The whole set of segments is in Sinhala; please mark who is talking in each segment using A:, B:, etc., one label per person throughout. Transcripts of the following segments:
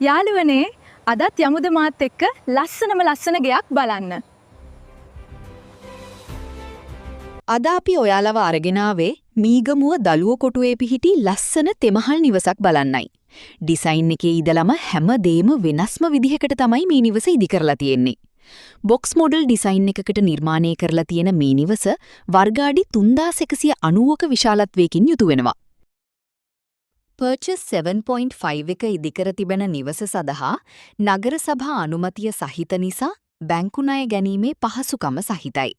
A: යාළුවනේ අදත් යමුද මාත් එක්ක ලස්සන ගෙයක් බලන්න.
B: අද අපි ඔයාලව අරගෙන ආවේ මීගමුව දලුව කොටුවේ පිහිටි ලස්සන තෙමහල් නිවසක් බලන්නයි. ඩිසයින් එකේ ඉඳලම හැමදේම වෙනස්ම විදිහකට තමයි මේ නිවස ඉදි කරලා තියෙන්නේ. බොක්ස් මොඩල් ඩිසයින් එකකට නිර්මාණය කරලා තියෙන මේ නිවස වර්ගාඩි 3190ක විශාලත්වයකින් යුතු වෙනවා. පර්චස් 7.5 එක ඉදිකර තිබෙන නිවස සඳහා නගර සභා අනුමැතිය සහිත නිසා බැංකු ණය ගැනීමේ පහසුකම සහිතයි.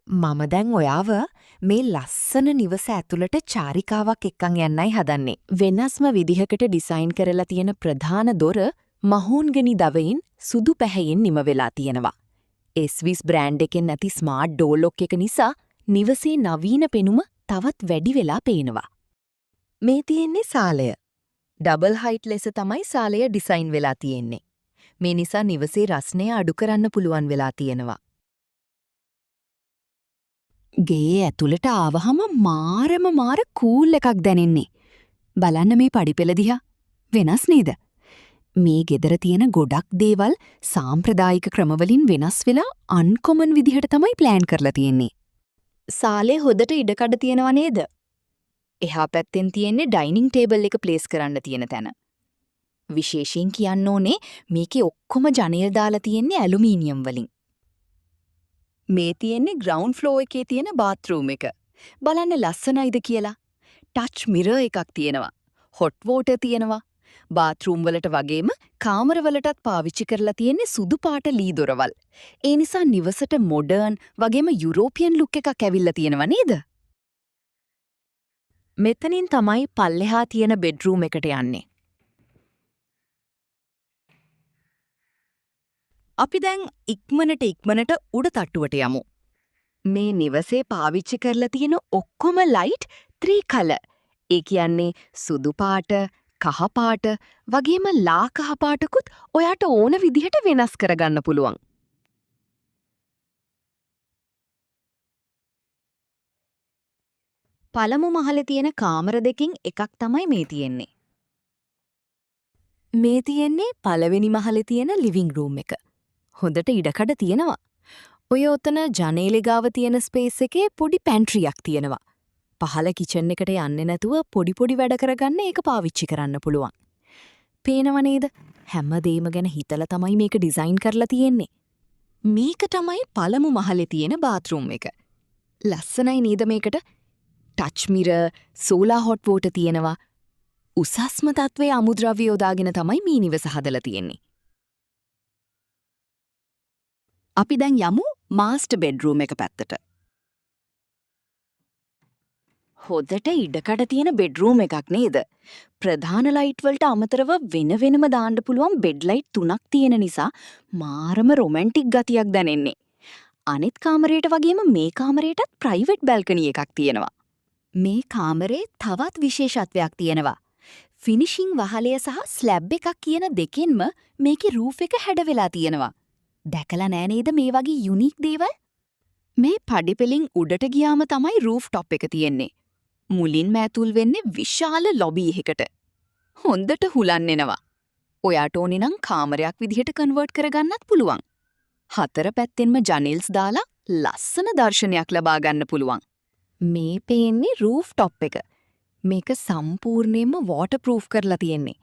B: මම දැන් ඔයාව මේ ලස්සන නිවස ඇතුළට චාරිකාවක් එක්කන් යන්නයි හදන්නේ. වෙනස්ම විදිහකට ඩිසයින් කරලා තියෙන ප්‍රධාන දොර මහෝන්ගනි දවයින් සුදු පැහැයෙන් නිම වෙලා තියෙනවා. ස්විස් බ්‍රෑන්ඩ් එකෙන් නැති ස්මාර්ට් ඩෝර් ලොක් එක නිසා නිවසේ නවීන පෙනුම තවත් වැඩි වෙලා පේනවා. මේ තියෙන්නේ සාලය. ඩබල් හයිට් ලෙස තමයි සාලය ඩිසයින් වෙලා තියෙන්නේ. මේ නිසා නිවසේ රස්නය අඩු කරන්න පුළුවන් වෙලා තියෙනවා. ගේ ඇතුළට ආවහම මාර කූල් එකක් දැනෙන්නේ. බලන්න මේ පඩිපෙළ දිහා. වෙනස් නේද? මේ ගෙදර තියෙන ගොඩක් දේවල් සාම්ප්‍රදායික ක්‍රමවලින් වෙනස් වෙලා අන්කොමන් විදිහට තමයි ප්ලෑන් කරලා තියෙන්නේ. සාලේ හොදට ඉඩකඩ තියෙනව නේද? එහා පැත්තෙන් තියෙන්නේ ඩයිනින් ටේබල් එක ප්ලේස් කරන්න තියෙන තැන. විශේෂයෙන් කියන්න ඕනේ මේකේ ඔක්කොම ජනේල් දාලා තියෙන්නේ ඇලුමිනියම් වලින්. මේ තියෙන්නේ ග්‍රවුන්ඩ් ෆ්ලෝ එකේ තියෙන බාත්රූම් එක. බලන්න ලස්සනයිද කියලා. ටච් මිරර් එකක් තියෙනවා. හොට් වෝටර් තියෙනවා. බාත්රූම් වලට වගේම කාමර වලටත් පාවිච්චි කරලා තියෙන්නේ සුදු පාට ලී දොරවල්. ඒ නිසා නිවසට මොඩර්න් වගේම යුරෝපියන් ලුක් එකක් ඇවිල්ලා තියෙනවා නේද? මෙතනින් තමයි පල්ලෙහා තියෙන බෙඩ්රූම් එකට යන්නේ. අපි දැන් ඉක්මනට උඩ තට්ටුවට යමු. මේ නිවසේ පාවිච්චි කරලා තියෙන ඔක්කොම ලයිට් 3 කලර්. ඒ කියන්නේ සුදු පාට, කහ පාට වගේම ලා කහ පාටකුත් ඔයාට ඕන විදිහට වෙනස් කරගන්න පුළුවන්. පළමු මහලේ තියෙන කාමර දෙකකින් එකක් තමයි මේ තියෙන්නේ. මේ තියෙන්නේ පළවෙනි මහලේ තියෙන ලිවිං රූම් එක. හොඳට ඉඩකඩ තියෙනවා. ඔය ඔතන ජනේලෙ ගාව තියෙන ස්පේස් එකේ පොඩි පැන්ට්‍රියක් තියෙනවා. පහළ කිචන් එකට යන්නේ නැතුව පොඩි වැඩ කරගන්න ඒක පාවිච්චි කරන්න පුළුවන්. පේනව නේද? හැමදේම ගැන හිතලා තමයි මේක ඩිසයින් කරලා තියෙන්නේ. මේක තමයි පළමු මහලේ තියෙන බාත්රූම් එක. ලස්සනයි නේද මේකට? Touch mirror, solar hot water තියෙනවා. උසස්ම තත්වයේ අමුද්‍රව්‍ය යොදාගෙන තමයි මේ නිවස හදලා තියෙන්නේ. අපි දැන් යමු මාස්ටර් බෙඩ්රූම් එක පැත්තට. හොදට ඉඩකඩ තියෙන බෙඩ්රූම් එකක් නේද? ප්‍රධාන ලයිට් වලට අමතරව වෙනම දාන්න පුළුවන් බෙඩ් ලයිට් 3ක් තියෙන නිසා මාරම රොමැන්ටික් ගතියක් දැනෙන්නේ. අනිත් කාමරයට වගේම මේ කාමරයටත් ප්‍රයිවට් බැල්කනි එකක් තියෙනවා. මේ කාමරේ තවත් විශේෂත්වයක් තියෙනවා. ෆිනිෂිං වහලය සහ ස්ලැබ් එකක් කියන දෙකෙන්ම මේකේ රූෆ් එක හැඩ වෙලා තියෙනවා. දැකලා නෑ නේද මේ වගේ යුනික් දේවල්? මේ පඩිපෙලින් උඩට ගියාම තමයි රූෆ් টොප් එක තියෙන්නේ. මුලින්ම ඇතුල් වෙන්නේ විශාල ලොබි එකකට. හොඳට හුලන් එනවා. ඔයාට ඕනේ නම් කාමරයක් විදිහට කන්වර්ට් කරගන්නත් පුළුවන්. 4 පැත්තෙන්ම ජනෙල්ස් දාලා ලස්සන දර්ශනයක් ලබා ගන්න පුළුවන්. මේ පේන්නේ රූෆ් টොප් එක. මේක සම්පූර්ණයෙන්ම වෝටර් ප්‍රූෆ් කරලා තියෙන්නේ.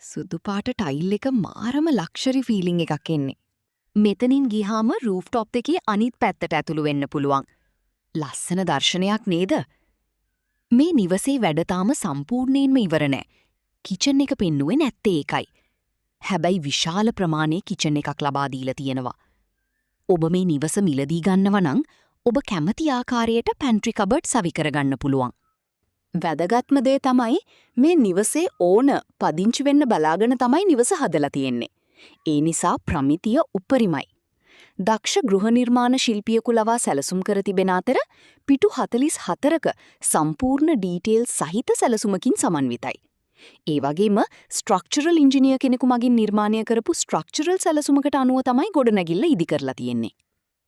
B: සුදු පාට ටයිල් එක මාරම ලක්ෂරි ෆීලිං එකක් එන්නේ. මෙතනින් ගියාම රූෆ් টොප් එකේ අනිත් පැත්තට ඇතුළු වෙන්න පුළුවන්. ලස්සන දර්ශනයක් නේද? මේ නිවසේ වැඩ තාම සම්පූර්ණයෙන්ම ඉවර නෑ. කිචන් එක පෙන්නුවේ නැත්තේ ඒකයි. හැබැයි විශාල ප්‍රමාණයේ කිචන් එකක් ලබා දීලා තියෙනවා. ඔබ මේ නිවස මිලදී ගන්නව නම් ඔබ කැමති ආකාරයට පැන්ට්‍රි කබඩ් සවි කරගන්න පුළුවන්. වැදගත්ම දේ තමයි මේ නිවසේ ඕන පදිංචි වෙන්න බලාගෙන තමයි නිවස හදලා තියෙන්නේ. ඒ නිසා ප්‍රමිතිය උපරිමයි. දක්ෂ ගෘහ නිර්මාණ ශිල්පියෙකු ලවා සැලසුම් කර තිබෙන අතර පිටු 44ක සම්පූර්ණ ඩීටේල් සහිත සැලසුමකින් සමන්විතයි. ඒ වගේම ස්ට්‍රක්චරල් ඉංජිනියර් කෙනෙකු මගින් නිර්මාණය කරපු ස්ට්‍රක්චරල් සැලසුමකට අනුව තමයි ගොඩනැගිල්ල ඉදි කරලා තියෙන්නේ.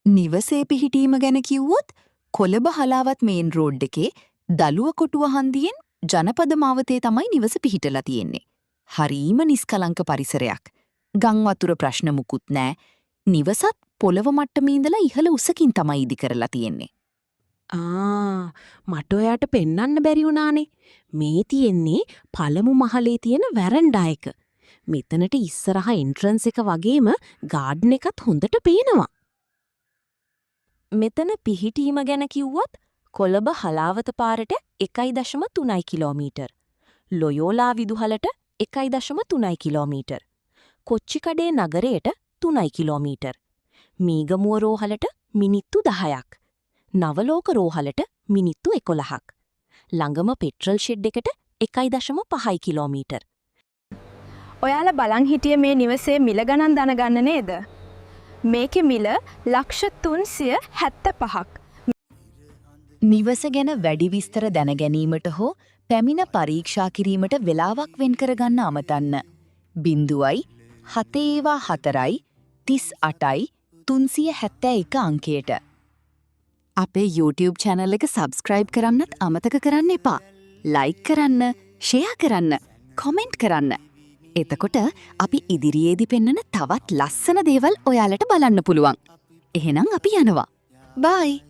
B: නිවසේ පිහිටීම ගැන කිව්වොත් කොළඹ හලාවත් මේන් රෝඩ් එකේ දලුව කොටුව හන්දියෙන් ජනපද මාවතේ තමයි නිවස පිහිටලා තියෙන්නේ. හරීම නිස්කලංක පරිසරයක්. ගම් වතුර ප්‍රශ්න මුකුත් නෑ. නිවසත් පොළව මට්ටමේ ඉඳලා ඉහළ උසකින් තමයි ඉදි කරලා තියෙන්නේ.
C: මට ඔයාට පෙන්වන්න බැරි වුණානේ. මේ තියෙන්නේ පළමු මහලේ තියෙන වැරන්ඩා එක. මෙතනට ඉස්සරහා එන්ට්‍රන්ස් එක වගේම ගාඩන් එකත් හොඳට පේනවා. මෙතන පිහිටීම ගැන කිව්වොත් කොළඹ හලාවත පාරට 1.3 කිලෝමීටර්. ලොයෝලා විදුහලට 1.3 කිලෝමීටර්. කොච්චිකඩේ නගරයට 3 කිලෝමීටර්. මීගමුව රෝහලට මිනිත්තු 10ක්. නවලෝක රෝහලට මිනිත්තු 11ක්. ළඟම පෙට්‍රල් ෂෙඩ් එකට 1.5 කිලෝමීටර්.
A: ඔයාලා බලන් හිටිය මේ නිවසේ මිල ගණන් දැනගන්න නේද? මේකේ මිල ලක්ෂ 375ක්.
B: නිවස ගැන වැඩි විස්තර දැනගැනීමට හෝ පැමිණ පරීක්ෂා කිරීමට වෙලාවක් වෙන් කරගන්න අමතන්න. 0.7438.371 අංකයට. අපේ YouTube channel එක subscribe කරන්නත් අමතක කරන්න එපා. like කරන්න, share කරන්න, comment කරන්න. එතකොට අපි ඉදිරියේදී පෙන්වන තවත් ලස්සන දේවල් ඔයාලට බලන්න පුළුවන්. එහෙනම් අපි යනවා. bye.